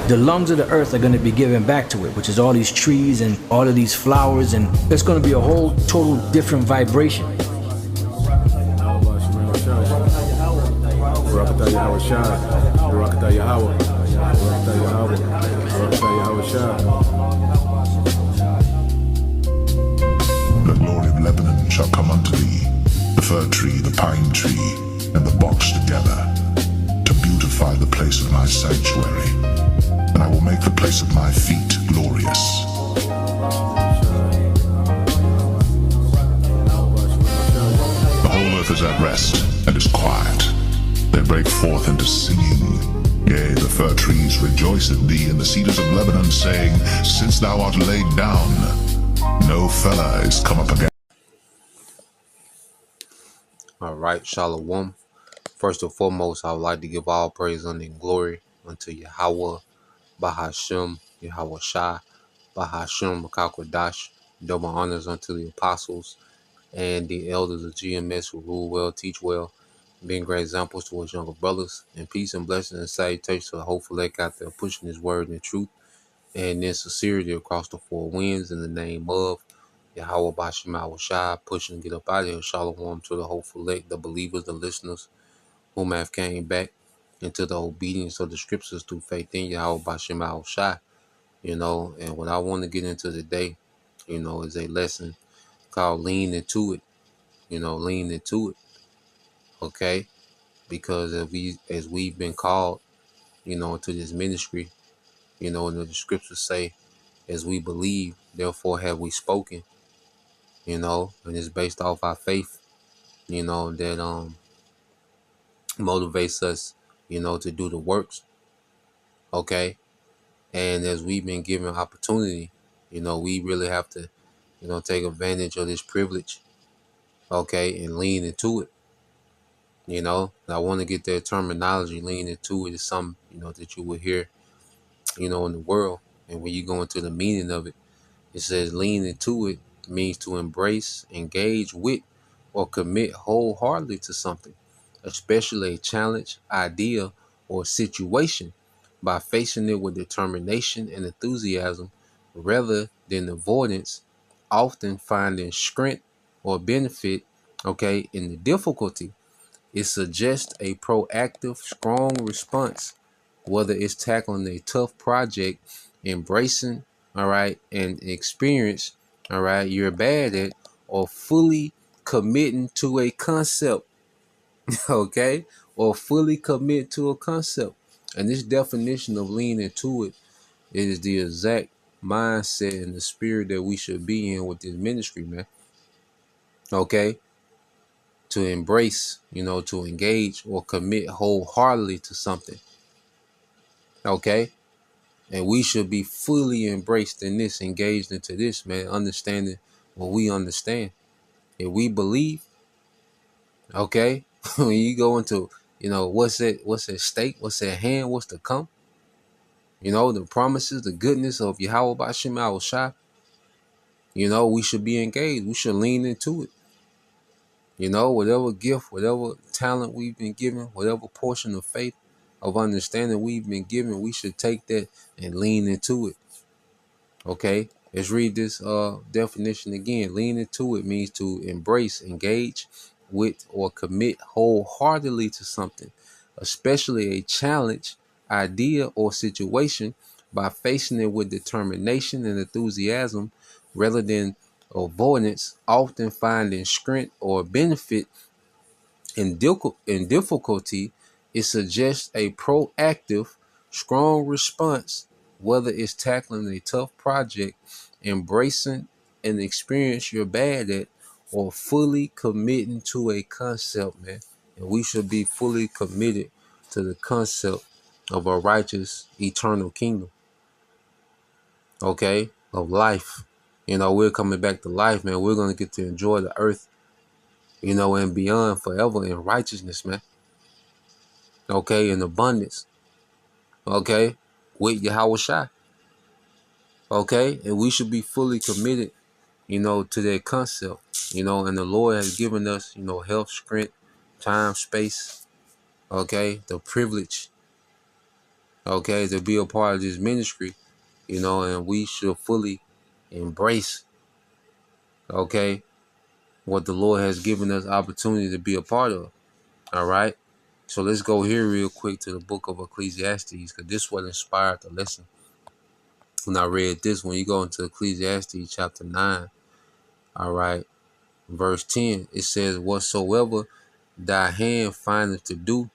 The lungs of the earth are going to be given back to it, which is all these trees and all of these flowers, and it's going to be a whole total different vibration. The glory of Lebanon shall come unto thee, the fir tree, the pine tree, and the box together, to beautify the place of my sanctuary, and I will make the place of my feet glorious. The whole earth is at rest and is quiet. They break forth into singing. Yea, the fir trees rejoice in thee, and the cedars of Lebanon, saying, since thou art laid down, no fella is come up again. All right, Shalom. First and foremost, I would like to give all praise and glory unto Yahweh, Bahashem, Yahweh Shai, Bahashem, Makakwadash. Double honors unto the apostles and the elders of GMS who rule well, teach well, being great examples towards younger brothers. And peace and blessings and salutations to the hopeful elect out there pushing his word and truth and in sincerity across the four winds in the name of Yahweh Bashem Shai, pushing to get up out of here. Shalom to the hopeful elect, the believers, the listeners, whom have came back into the obedience of the scriptures through faith in Yahweh Bashem Shai. And what I want to get into today, is a lesson called lean into it. Lean into it. Okay? Because as we've been called, to this ministry, and the scriptures say, as we believe, therefore have we spoken, and it's based off our faith, that motivates us, to do the works. Okay. And as we've been given opportunity, we really have to, take advantage of this privilege. Okay. And lean into it. I want to get that terminology, lean into it is something, that you will hear, in the world. And when you go into the meaning of it, it says lean into it means to embrace, engage with, or commit wholeheartedly to something, especially a challenge, idea, or situation, by facing it with determination and enthusiasm rather than avoidance, often finding strength or benefit, in the difficulty. It suggests a proactive, strong response, whether it's tackling a tough project, embracing, and experience, you're bad at, or fully committing to a concept, or fully commit to a concept. And this definition of lean into it is the exact mindset and the spirit that we should be in with this ministry, man. Okay? To embrace, to engage or commit wholeheartedly to something. Okay? And we should be fully embraced in this, engaged into this, man, understanding what we understand. If we believe, okay, when you go into, what's at stake, what's at hand, what's to come, the promises, the goodness of Yahweh Bashem Shai, we should be engaged. We should lean into it. Whatever gift, whatever talent we've been given, whatever portion of faith, of understanding we've been given, we should take that and lean into it. Okay, let's read this definition again. Lean into it means to embrace, engage with, or commit wholeheartedly to something, especially a challenge, idea, or situation, by facing it with determination and enthusiasm rather than avoidance, often finding strength or benefit in difficulty. It suggests a proactive, strong response, whether it's tackling a tough project, embracing an experience you're bad at, or fully committing to a concept, man. And we should be fully committed to the concept of a righteous, eternal kingdom, okay, of life. We're coming back to life, man. We're going to get to enjoy the earth, and beyond forever in righteousness, man. Okay, in abundance. Okay, with Yahweh Shai. Okay, and we should be fully committed, to that concept, and the Lord has given us, health, strength, time, space, okay, the privilege, okay, to be a part of this ministry, and we should fully embrace, okay, what the Lord has given us opportunity to be a part of. All right. So let's go here real quick to the book of Ecclesiastes, because this what inspired the lesson. When I read this, when you go into Ecclesiastes chapter 9, all right, verse 10, it says, whatsoever thy hand findeth to do,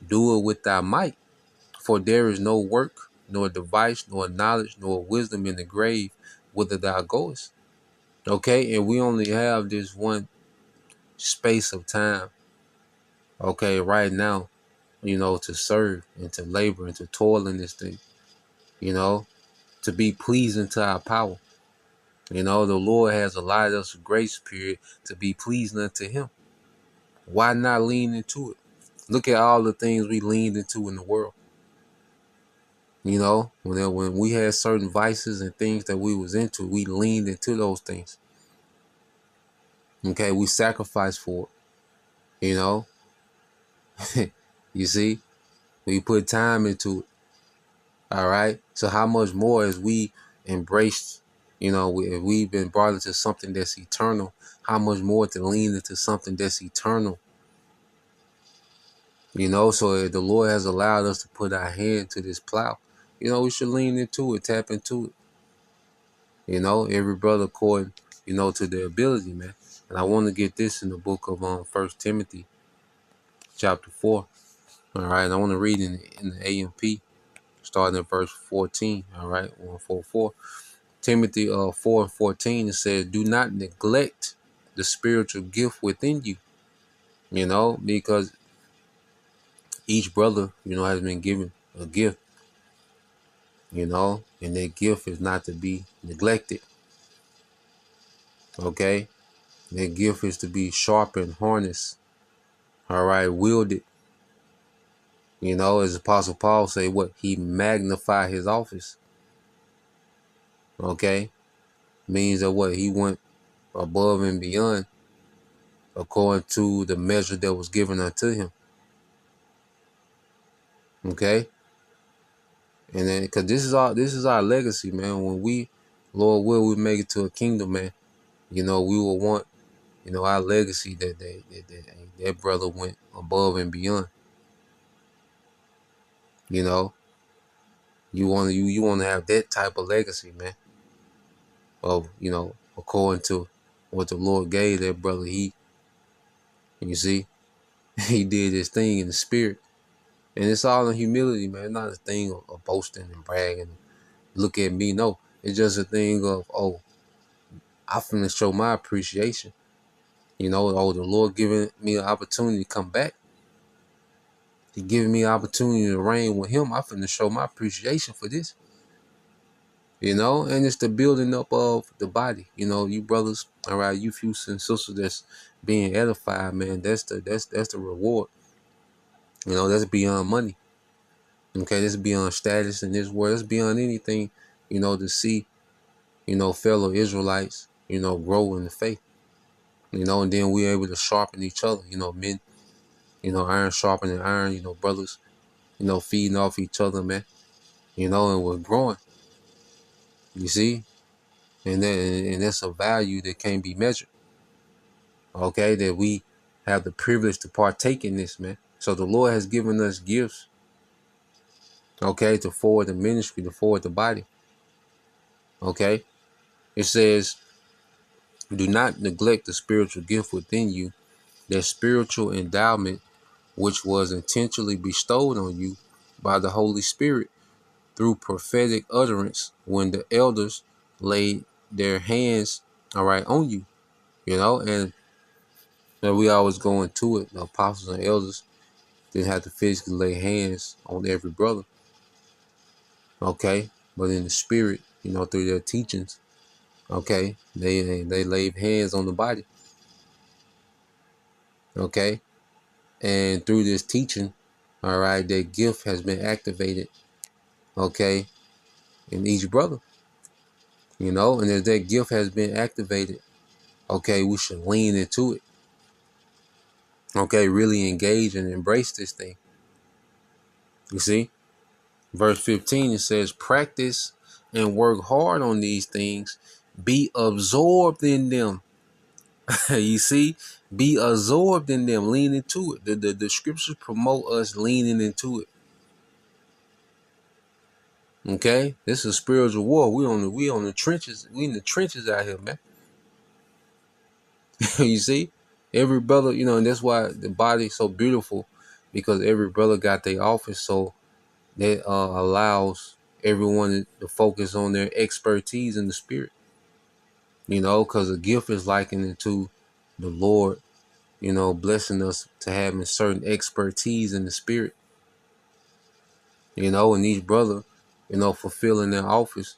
do it with thy might. For there is no work, nor device, nor knowledge, nor wisdom in the grave, whither thou goest. Okay, and we only have this one space of time, okay, right now, to serve and to labor and to toil in this thing, to be pleasing to our power. The Lord has allotted us a grace period to be pleasing unto him. Why not lean into it? Look at all the things we leaned into in the world. When we had certain vices and things that we was into, we leaned into those things. Okay, we sacrificed for it. You see, we put time into it. All right. So how much more as we embraced, if we've been brought into something that's eternal, how much more to lean into something that's eternal? So if the Lord has allowed us to put our hand to this plow, we should lean into it, tap into it. Every brother according, to their ability, man. And I want to get this in the book of 1 Timothy chapter 4. All right. And I want to read in the AMP, starting at verse 14. All right. 144. Timothy 4:14, it says, do not neglect the spiritual gift within you, because each brother, has been given a gift, and that gift is not to be neglected. Okay. That gift is to be sharpened, harnessed, all right, wielded. As Apostle Paul say, what? He magnified his office. Okay. Means that what? He went above and beyond according to the measure that was given unto him. Okay. And then, because this is our legacy, man. When we, Lord will, we make it to a kingdom, man. We will want, our legacy that brother went above and beyond. You want to have that type of legacy, man. Of according to what the Lord gave that brother, you see, he did his thing in the spirit, and it's all in humility, man. Not a thing of boasting and bragging. Look at me, no. It's just a thing of, I finna show my appreciation. The Lord giving me an opportunity to come back. He giving me an opportunity to reign with him. I finna show my appreciation for this. And it's the building up of the body. You brothers, all right, you few and sisters that's being edified, man. That's the reward. That's beyond money. Okay, that's beyond status in this world. That's beyond anything, to see, fellow Israelites, grow in the faith. And then we're able to sharpen each other, men, iron sharpening iron, brothers, feeding off each other, man, and we're growing, you see, and that's a value that can't be measured, okay, that we have the privilege to partake in this, man. So the Lord has given us gifts, okay, to forward the ministry, to forward the body, okay. It says, do not neglect the spiritual gift within you, that spiritual endowment which was intentionally bestowed on you by the Holy Spirit through prophetic utterance when the elders laid their hands, all right, on you, and we always go into it. The apostles and elders didn't have to physically lay hands on every brother, okay, but in the spirit, through their teachings, okay, they laid hands on the body, okay, and through this teaching, all right, their gift has been activated, okay, in each brother, and as that gift has been activated, okay, we should lean into it, okay, really engage and embrace this thing, You see? Verse 15, it says, practice and work hard on these things. Be absorbed in them. You see? Be absorbed in them. Lean into it. The scriptures promote us leaning into it. Okay? This is spiritual war. We on the trenches. We in the trenches out here, man. You see? Every brother, and that's why the body's so beautiful, because every brother got their office, so that allows everyone to focus on their expertise in the spirit. Because a gift is likened to the Lord, blessing us to having certain expertise in the spirit. And each brother, fulfilling their office,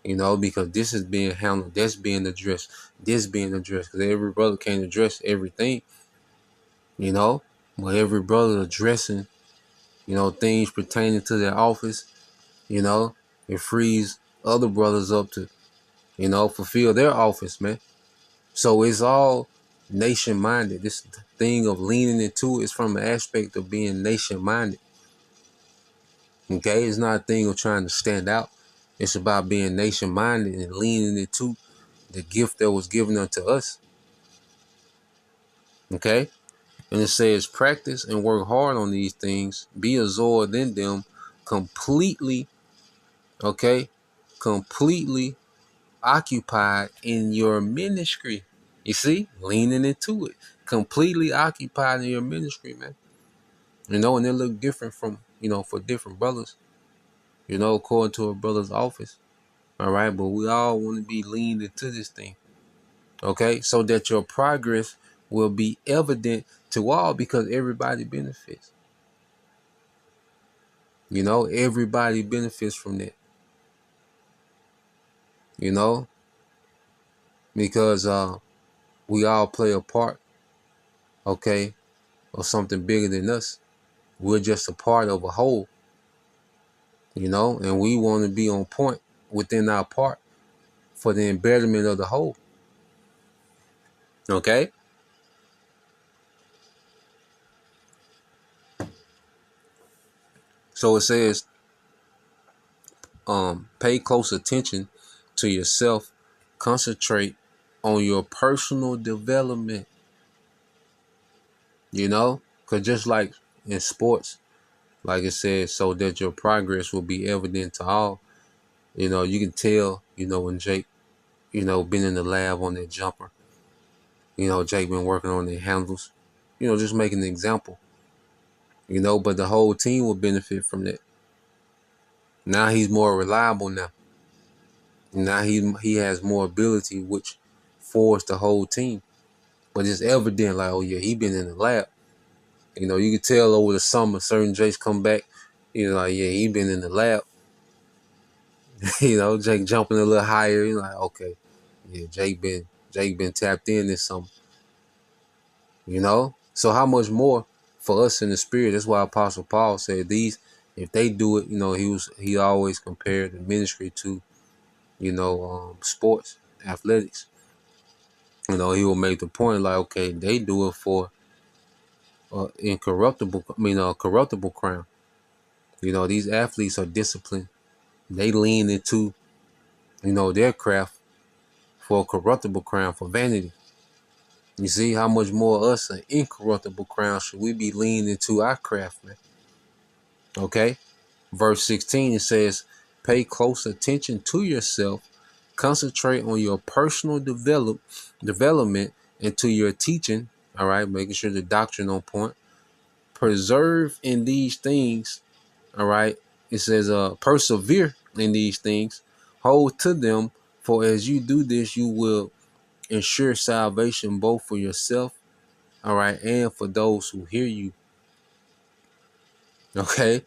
because this is being handled, that's being addressed, this being addressed, because every brother can't address everything, but every brother addressing, things pertaining to their office, it frees other brothers up to, fulfill their office, man. So it's all nation minded. This thing of leaning into it is from an aspect of being nation minded. Okay, it's not a thing of trying to stand out. It's about being nation minded and leaning into the gift that was given unto us. Okay, and it says, practice and work hard on these things. Be absorbed in them completely. Okay, completely occupied in your ministry. You see, leaning into it, completely occupied in your ministry, man. And it look different from, for different brothers, according to a brother's office. All right, but we all want to be leaned into this thing. Okay, so that your progress will be evident to all, because everybody benefits. Everybody benefits from that. Because we all play a part, okay, of something bigger than us. We're just a part of a whole, and we want to be on point within our part for the betterment of the whole. Okay? So it says, pay close attention to yourself. Concentrate on your personal development. Because just like in sports, like it says, so that your progress will be evident to all. You can tell, when Jake, been in the lab on that jumper. Jake been working on their handles. Just making an example. But the whole team will benefit from that. Now he's more reliable now. Now he has more ability, which forced the whole team. But it's evident, like, oh yeah, he been in the lab. You can tell over the summer, certain Jakes come back. Like, yeah, he been in the lab. Jake jumping a little higher. You're like, okay, yeah, Jake been tapped in this summer. So how much more for us in the spirit? That's why Apostle Paul said these, if they do it, he always compared the ministry to, sports, athletics. He will make the point like, okay, they do it for a corruptible crown. These athletes are disciplined. They lean into, their craft for a corruptible crown, for vanity. You see how much more us, an incorruptible crown, should we be leaning into our craft, man? Okay? Verse 16, it says, pay close attention to yourself. Concentrate on your personal development and to your teaching. All right? Making sure the doctrine on point. Preserve in these things. All right? It says, persevere in these things. Hold to them. For as you do this, you will ensure salvation both for yourself, all right, and for those who hear you. Okay?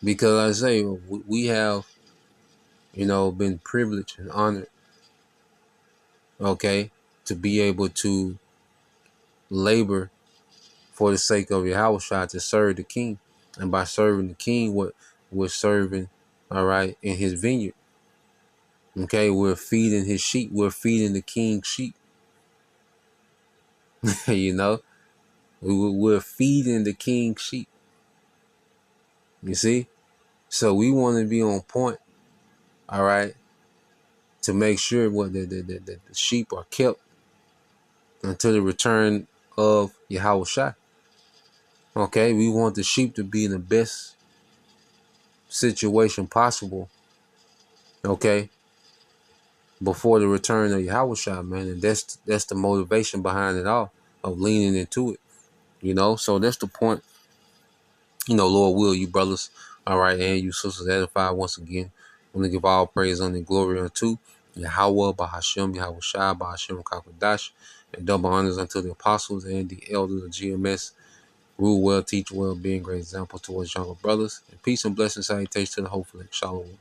Because I say, we have, been privileged and honored, okay, to be able to labor for the sake of Yahushua, to serve the King. And by serving the King, what we're serving, all right, in his vineyard. Okay, we're feeding his sheep. We're feeding the King's sheep. We're feeding the King's sheep. You see? So we want to be on point, all right, to make sure what the sheep are kept until the return of Yahweh Shai. Okay, we want the sheep to be in the best situation possible, okay, before the return of Yahweh Shai, man. And that's the motivation behind it all, of leaning into it, you know. So that's the point. You know, Lord will, you brothers, all right, and you sisters edify once again. I want to give all praise and glory unto Yahweh, Bahashem, Yahweh Shai, Bahashem, Kakadash, and double honors unto the apostles and the elders of GMS. Rule well, teach well, being great example towards younger brothers. And peace and blessings, salutations to the hopeful. Shalom.